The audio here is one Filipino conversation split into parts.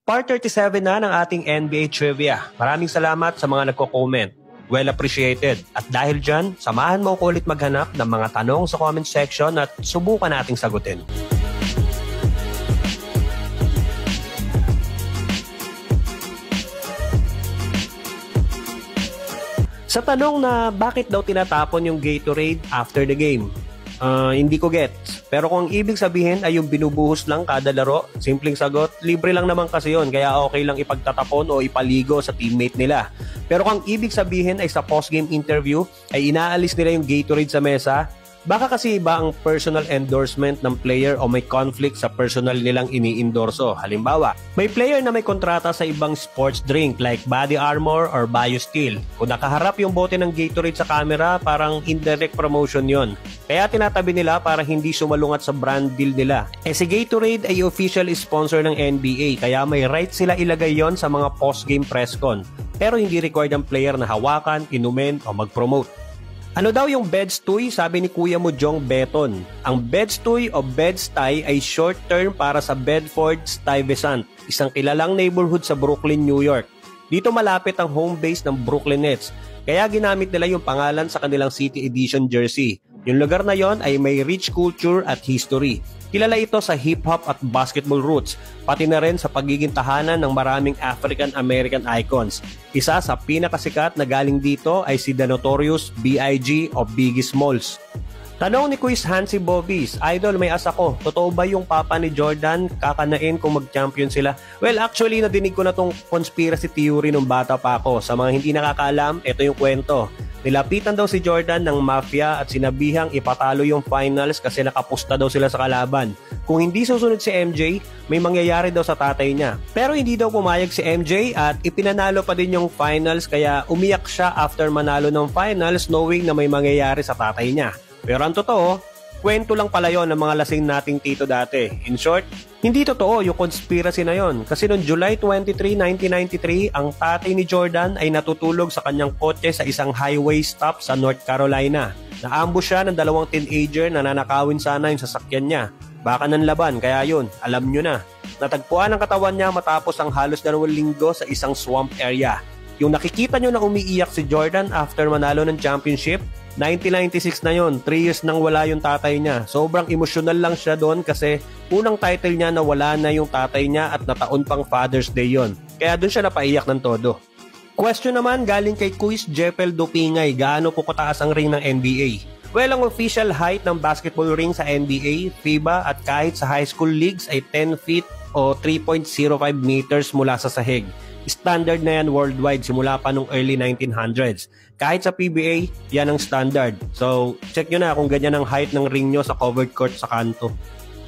Part 37 na ng ating NBA Trivia. Maraming salamat sa mga nagko-comment. Well appreciated. At dahil dyan, samahan mo ko ulit maghanap ng mga tanong sa comment section at subukan nating sagutin. Sa tanong na bakit daw tinatapon yung Gatorade after the game, hindi ko gets. Pero kung ang ibig sabihin ay yung binubuhos lang kada laro, simpleng sagot, libre lang naman kasi yun, kaya okay lang ipagtatapon o ipaligo sa teammate nila. Pero kung ang ibig sabihin ay sa post-game interview ay inaalis nila yung Gatorade sa mesa, baka kasi iba ang personal endorsement ng player o may conflict sa personal nilang ini-endorso. Halimbawa, may player na may kontrata sa ibang sports drink like Body Armor or BioSteel. Kung nakaharap yung bote ng Gatorade sa camera, parang indirect promotion yon. Kaya tinatabi nila para hindi sumalungat sa brand deal nila. Si Gatorade ay official sponsor ng NBA, kaya may right sila ilagay yon sa mga post-game press con. Pero hindi required ang player na hawakan, inumin o mag-promote. Ano daw yung Bed-Stuy? Sabi ni Kuya mo Jong Beton. Ang Bed-Stuy o Bed-Stuy ay short term para sa Bedford-Stuyvesant, isang kilalang neighborhood sa Brooklyn, New York. Dito malapit ang home base ng Brooklyn Nets, kaya ginamit nila yung pangalan sa kanilang City Edition jersey. Yung lugar na yon ay may rich culture at history. Kilala ito sa hip-hop at basketball roots, pati na rin sa pagiging tahanan ng maraming African-American icons. Isa sa pinakasikat na galing dito ay si The Notorious B.I.G. o Biggie Smalls. Tanong ni Quiz Hansi Bobbies, Idol, may asa ko. Totoo ba yung papa ni Jordan kakanain kung mag-champion sila? Well, actually, nadinig ko na tong conspiracy theory nung bata pa ako. Sa mga hindi nakakaalam, ito yung kwento. Nilapitan daw si Jordan ng mafia at sinabihang ipatalo yung finals kasi nakapusta daw sila sa kalaban. Kung hindi susunod si MJ, may mangyayari daw sa tatay niya. Pero hindi daw pumayag si MJ at ipinanalo pa din yung finals kaya umiyak siya after manalo ng finals knowing na may mangyayari sa tatay niya. Pero ang totoo, kwento lang pala yon ng mga lasing nating tito dati. In short, hindi totoo yung conspiracy na yon. Kasi noong July 23, 1993, ang tatay ni Jordan ay natutulog sa kanyang kotse sa isang highway stop sa North Carolina. Naambush siya ng dalawang teenager na nanakawin sana yung sasakyan niya. Baka ng laban, kaya yun, alam nyo na. Natagpuan ang katawan niya matapos ang halos 2 linggo sa isang swamp area. Yung nakikita nyo na umiiyak si Jordan after manalo ng championship, 1996 na yon, 3 years nang wala yung tatay niya. Sobrang emosyonal lang siya doon kasi unang title niya na wala na yung tatay niya at nataon pang Father's Day yon. Kaya doon siya napaiyak ng todo. Question naman galing kay Quiz Jepel Dupingay, gaano po kataas ang ring ng NBA? Well, ang official height ng basketball ring sa NBA, FIBA at kahit sa high school leagues ay 10 feet o 3.05 meters mula sa sahig. Standard na yan worldwide simula pa nung early 1900s. Kahit sa PBA, yan ang standard. So, check nyo na kung ganyan ang height ng ring nyo sa covered court sa kanto.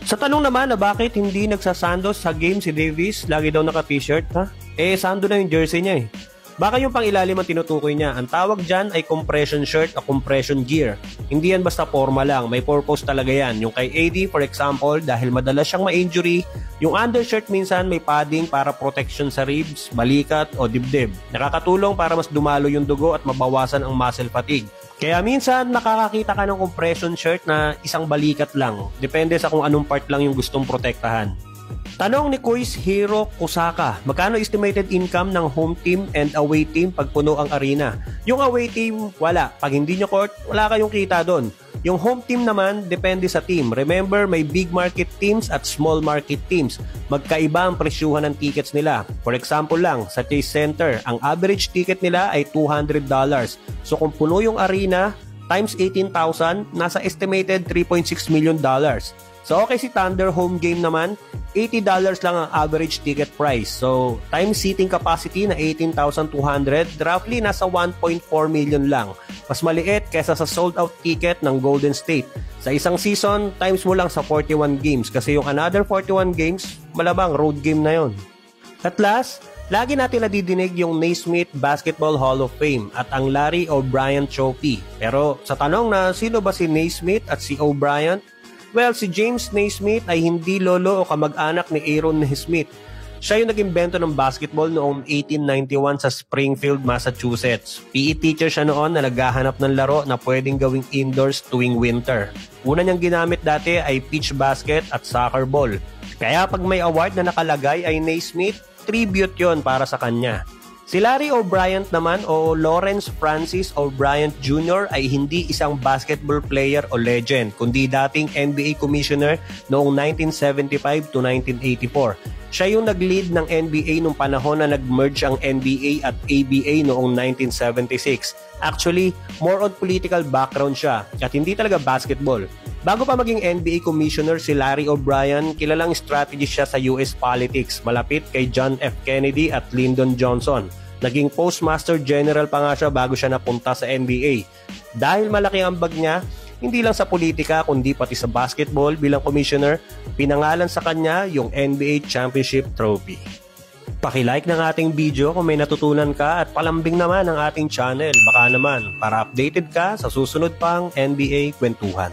Sa tanong naman na bakit hindi nagsasandos sa game si Davis, lagi daw naka-t-shirt, ha? Sando na yung jersey niya eh. Baka yung pang-ilalim ang tinutukoy niya. Ang tawag dyan ay compression shirt o compression gear. Hindi yan basta forma lang. May purpose talaga yan. Yung kay AD, for example, dahil madalas siyang ma-injury, yung undershirt minsan may padding para protection sa ribs, balikat o dibdib. Nakakatulong para mas dumalo yung dugo at mabawasan ang muscle fatigue. Kaya minsan nakakakita ka ng compression shirt na isang balikat lang. Depende sa kung anong part lang yung gustong protektahan. Tanong ni Quiz Hero Kusaka, magkano estimated income ng home team and away team pag puno ang arena? Yung away team, wala. Pag hindi nyo court, wala kayong kita doon. Yung home team naman, depende sa team. Remember, may big market teams at small market teams. Magkaiba ang presyuhan ng tickets nila. For example lang, sa Chase Center, ang average ticket nila ay $200. So kung puno yung arena, times 18,000, nasa estimated $3.6 million. So okay, si Thunder home game naman, $80 lang ang average ticket price. So times seating capacity na 18,200, roughly nasa 1.4 million lang. Mas maliit kesa sa sold out ticket ng Golden State. Sa isang season, times mo lang sa 41 games kasi yung another 41 games, malabang road game na yon. At last, lagi natin nadidinig yung Naismith Basketball Hall of Fame at ang Larry O'Brien Trophy. Pero sa tanong na sino ba si Naismith at si O'Brien? Well, si James Naismith ay hindi lolo o kamag-anak ni Aaron Naismith. Siya yung nag-imbento ng basketball noong 1891 sa Springfield, Massachusetts. PE teacher siya noon na naghahanap ng laro na pwedeng gawing indoors tuwing winter. Una niyang ginamit dati ay pitch basket at soccer ball. Kaya pag may award na nakalagay ay Naismith, tribute yon para sa kanya. Si Larry O'Brien naman o Lawrence Francis O'Brien Jr. ay hindi isang basketball player o legend, kundi dating NBA commissioner noong 1975 to 1984. Siya yung nag-lead ng NBA nung panahon na nag-merge ang NBA at ABA noong 1976. Actually, more on political background siya at hindi talaga basketball. Bago pa maging NBA commissioner si Larry O'Brien, kilalang strategist siya sa US politics, malapit kay John F. Kennedy at Lyndon Johnson. Naging postmaster general pa nga siya bago siya napunta sa NBA. Dahil malaki ang ambag niya, hindi lang sa politika kundi pati sa basketball bilang commissioner, pinangalan sa kanya yung NBA Championship Trophy. Paki-like ng ating video kung may natutunan ka at palambing naman ang ating channel. Baka naman para updated ka sa susunod pang NBA kwentuhan.